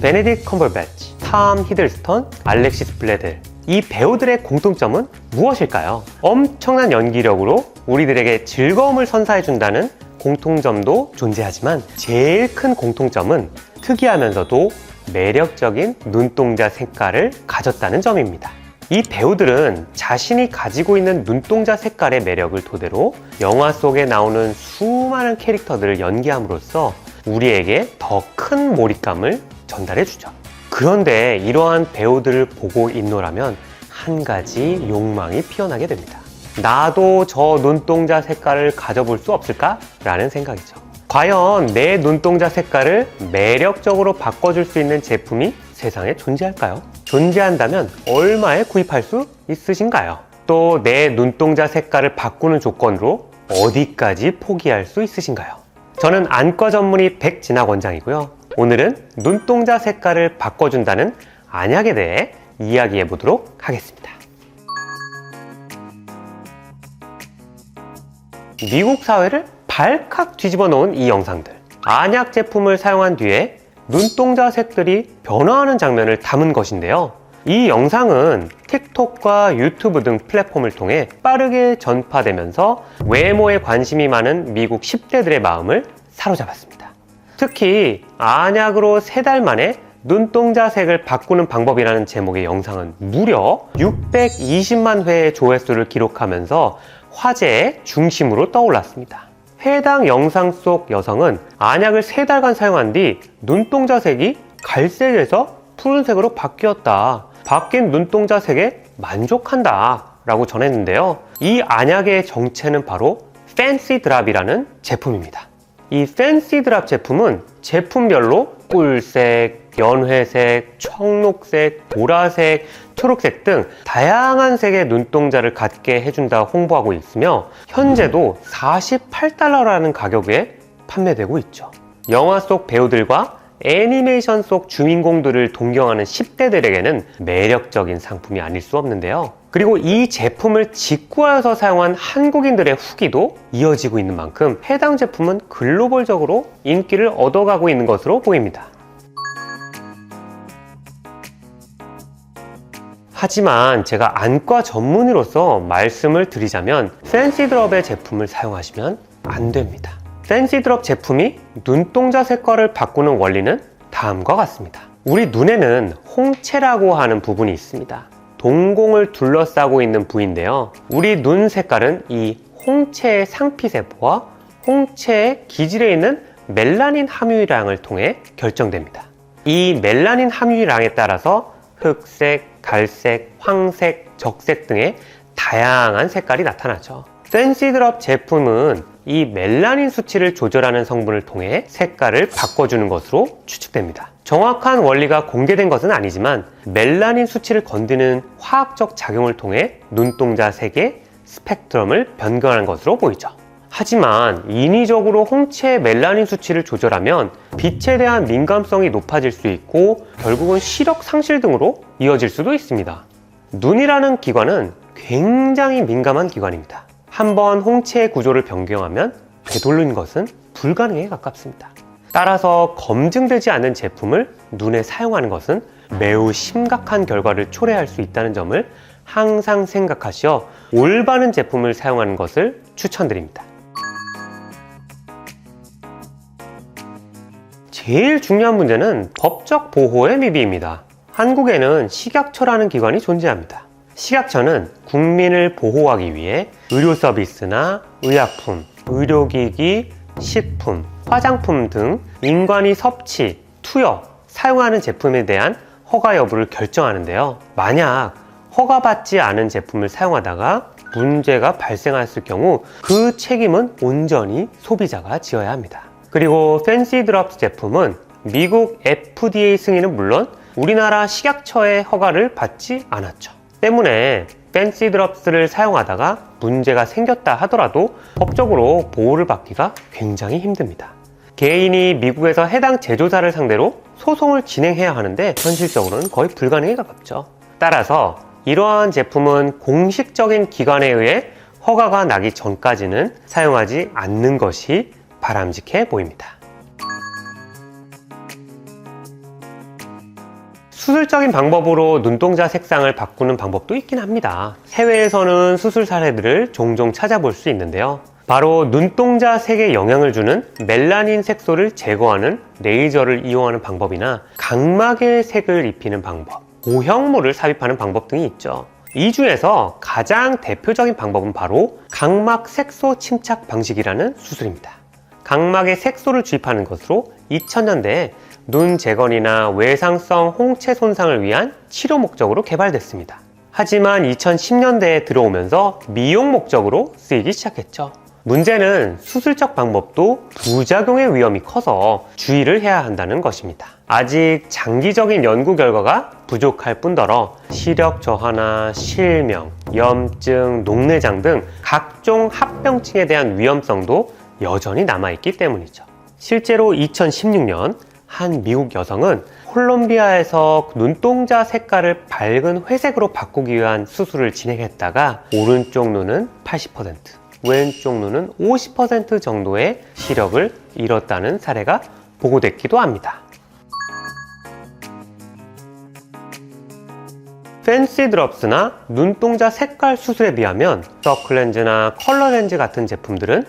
베네딕트 컴버배치, 톰 히들스턴, 알렉시스 블레델, 이 배우들의 공통점은 무엇일까요? 엄청난 연기력으로 우리들에게 즐거움을 선사해준다는 공통점도 존재하지만 제일 큰 공통점은 특이하면서도 매력적인 눈동자 색깔을 가졌다는 점입니다. 이 배우들은 자신이 가지고 있는 눈동자 색깔의 매력을 토대로 영화 속에 나오는 수많은 캐릭터들을 연기함으로써 우리에게 더 큰 몰입감을 전달해주죠. 그런데 이러한 배우들을 보고 있노라면 한 가지 욕망이 피어나게 됩니다. 나도 저 눈동자 색깔을 가져볼 수 없을까? 라는 생각이죠. 과연 내 눈동자 색깔을 매력적으로 바꿔줄 수 있는 제품이 세상에 존재할까요? 존재한다면 얼마에 구입할 수 있으신가요? 또 내 눈동자 색깔을 바꾸는 조건으로 어디까지 포기할 수 있으신가요? 저는 안과 전문의 백진학 원장이고요. 오늘은 눈동자 색깔을 바꿔준다는 안약에 대해 이야기해 보도록 하겠습니다. 미국 사회를 발칵 뒤집어 놓은 이 영상들, 안약 제품을 사용한 뒤에 눈동자 색들이 변화하는 장면을 담은 것인데요. 이 영상은 틱톡과 유튜브 등 플랫폼을 통해 빠르게 전파되면서 외모에 관심이 많은 미국 10대들의 마음을 사로잡았습니다. 특히 안약으로 3달 만에 눈동자 색을 바꾸는 방법이라는 제목의 영상은 무려 620만 회의 조회수를 기록하면서 화제의 중심으로 떠올랐습니다. 해당 영상 속 여성은 안약을 3달간 사용한 뒤 눈동자 색이 갈색에서 푸른색으로 바뀌었다. 바뀐 눈동자 색에 만족한다 라고 전했는데요. 이 안약의 정체는 바로 팬시 드랍이라는 제품입니다. 이 팬시 드랍 제품은 제품별로 꿀색, 연회색, 청록색, 보라색, 초록색 등 다양한 색의 눈동자를 갖게 해준다 홍보하고 있으며 현재도 $48라는 가격에 판매되고 있죠. 영화 속 배우들과 애니메이션 속 주인공들을 동경하는 10대들에게는 매력적인 상품이 아닐 수 없는데요. 그리고 이 제품을 직구하여서 사용한 한국인들의 후기도 이어지고 있는 만큼 해당 제품은 글로벌적으로 인기를 얻어가고 있는 것으로 보입니다. 하지만 제가 안과 전문의로서 말씀을 드리자면 팬시 드럽의 제품을 사용하시면 안 됩니다. 팬시 드럽 제품이 눈동자 색깔을 바꾸는 원리는 다음과 같습니다. 우리 눈에는 홍채라고 하는 부분이 있습니다. 동공을 둘러싸고 있는 부위인데요. 우리 눈 색깔은 이 홍채의 상피세포와 홍채의 기질에 있는 멜라닌 함유량을 통해 결정됩니다. 이 멜라닌 함유량에 따라서 흑색, 갈색, 황색, 적색 등의 다양한 색깔이 나타나죠. 팬시 드럽 제품은 이 멜라닌 수치를 조절하는 성분을 통해 색깔을 바꿔주는 것으로 추측됩니다. 정확한 원리가 공개된 것은 아니지만 멜라닌 수치를 건드는 화학적 작용을 통해 눈동자 색의 스펙트럼을 변경하는 것으로 보이죠. 하지만 인위적으로 홍채의 멜라닌 수치를 조절하면 빛에 대한 민감성이 높아질 수 있고 결국은 시력 상실 등으로 이어질 수도 있습니다. 눈이라는 기관은 굉장히 민감한 기관입니다. 한번 홍채의 구조를 변경하면 되돌리는 것은 불가능에 가깝습니다. 따라서 검증되지 않은 제품을 눈에 사용하는 것은 매우 심각한 결과를 초래할 수 있다는 점을 항상 생각하시어 올바른 제품을 사용하는 것을 추천드립니다. 제일 중요한 문제는 법적 보호의 미비입니다. 한국에는 식약처라는 기관이 존재합니다. 식약처는 국민을 보호하기 위해 의료 서비스나 의약품, 의료기기, 식품, 화장품 등 인간이 섭취, 투여, 사용하는 제품에 대한 허가 여부를 결정하는데요. 만약 허가받지 않은 제품을 사용하다가 문제가 발생했을 경우 그 책임은 온전히 소비자가 지어야 합니다. 그리고 팬시 드럽 제품은 미국 FDA 승인은 물론 우리나라 식약처의 허가를 받지 않았죠. 때문에 팬시 드럽스를 사용하다가 문제가 생겼다 하더라도 법적으로 보호를 받기가 굉장히 힘듭니다. 개인이 미국에서 해당 제조사를 상대로 소송을 진행해야 하는데 현실적으로는 거의 불가능에 가깝죠. 따라서 이러한 제품은 공식적인 기관에 의해 허가가 나기 전까지는 사용하지 않는 것이 바람직해 보입니다. 수술적인 방법으로 눈동자 색상을 바꾸는 방법도 있긴 합니다. 해외에서는 수술 사례들을 종종 찾아볼 수 있는데요. 바로 눈동자 색에 영향을 주는 멜라닌 색소를 제거하는 레이저를 이용하는 방법이나 각막에 색을 입히는 방법, 고형물을 삽입하는 방법 등이 있죠. 이 중에서 가장 대표적인 방법은 바로 각막 색소 침착 방식이라는 수술입니다. 각막에 색소를 주입하는 것으로 2000년대에 눈 재건이나 외상성 홍채 손상을 위한 치료 목적으로 개발됐습니다. 하지만 2010년대에 들어오면서 미용 목적으로 쓰이기 시작했죠. 문제는 수술적 방법도 부작용의 위험이 커서 주의를 해야 한다는 것입니다. 아직 장기적인 연구 결과가 부족할 뿐더러 시력 저하나 실명, 염증, 녹내장 등 각종 합병증에 대한 위험성도 여전히 남아있기 때문이죠. 실제로 2016년 한 미국 여성은 콜롬비아에서 눈동자 색깔을 밝은 회색으로 바꾸기 위한 수술을 진행했다가 오른쪽 눈은 80%, 왼쪽 눈은 50% 정도의 시력을 잃었다는 사례가 보고됐기도 합니다. 팬시 드롭스나 눈동자 색깔 수술에 비하면 서클렌즈나 컬러렌즈 같은 제품들은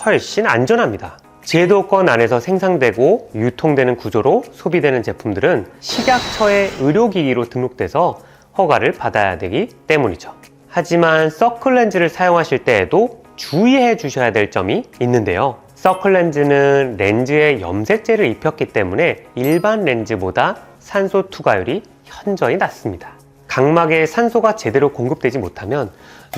훨씬 안전합니다. 제도권 안에서 생산되고 유통되는 구조로 소비되는 제품들은 식약처의 의료기기로 등록돼서 허가를 받아야 되기 때문이죠. 하지만 서클렌즈를 사용하실 때에도 주의해 주셔야 될 점이 있는데요. 서클렌즈는 렌즈에 염색제를 입혔기 때문에 일반 렌즈보다 산소 투과율이 현저히 낮습니다. 각막에 산소가 제대로 공급되지 못하면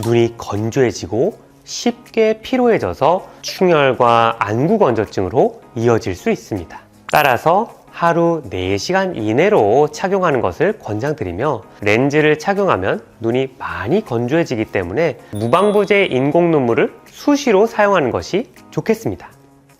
눈이 건조해지고 쉽게 피로해져서 충혈과 안구 건조증으로 이어질 수 있습니다. 따라서 하루 4시간 이내로 착용하는 것을 권장드리며 렌즈를 착용하면 눈이 많이 건조해지기 때문에 무방부제 인공 눈물을 수시로 사용하는 것이 좋겠습니다.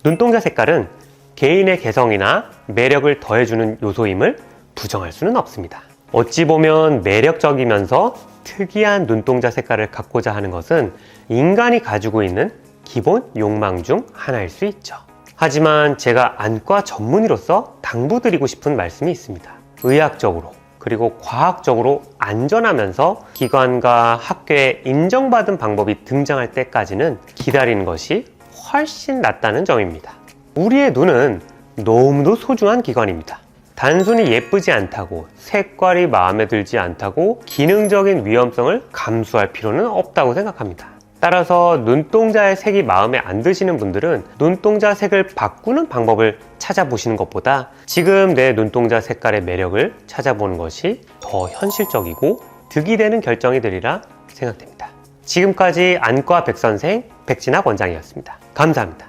눈동자 색깔은 개인의 개성이나 매력을 더해주는 요소임을 부정할 수는 없습니다. 어찌 보면 매력적이면서 특이한 눈동자 색깔을 갖고자 하는 것은 인간이 가지고 있는 기본 욕망 중 하나일 수 있죠. 하지만 제가 안과 전문의로서 당부드리고 싶은 말씀이 있습니다. 의학적으로 그리고 과학적으로 안전하면서 기관과 학교에 인정받은 방법이 등장할 때까지는 기다리는 것이 훨씬 낫다는 점입니다. 우리의 눈은 너무도 소중한 기관입니다. 단순히 예쁘지 않다고, 색깔이 마음에 들지 않다고 기능적인 위험성을 감수할 필요는 없다고 생각합니다. 따라서 눈동자의 색이 마음에 안 드시는 분들은 눈동자 색을 바꾸는 방법을 찾아보시는 것보다 지금 내 눈동자 색깔의 매력을 찾아보는 것이 더 현실적이고 득이 되는 결정이 되리라 생각됩니다. 지금까지 안과 백선생 백진학 원장이었습니다. 감사합니다.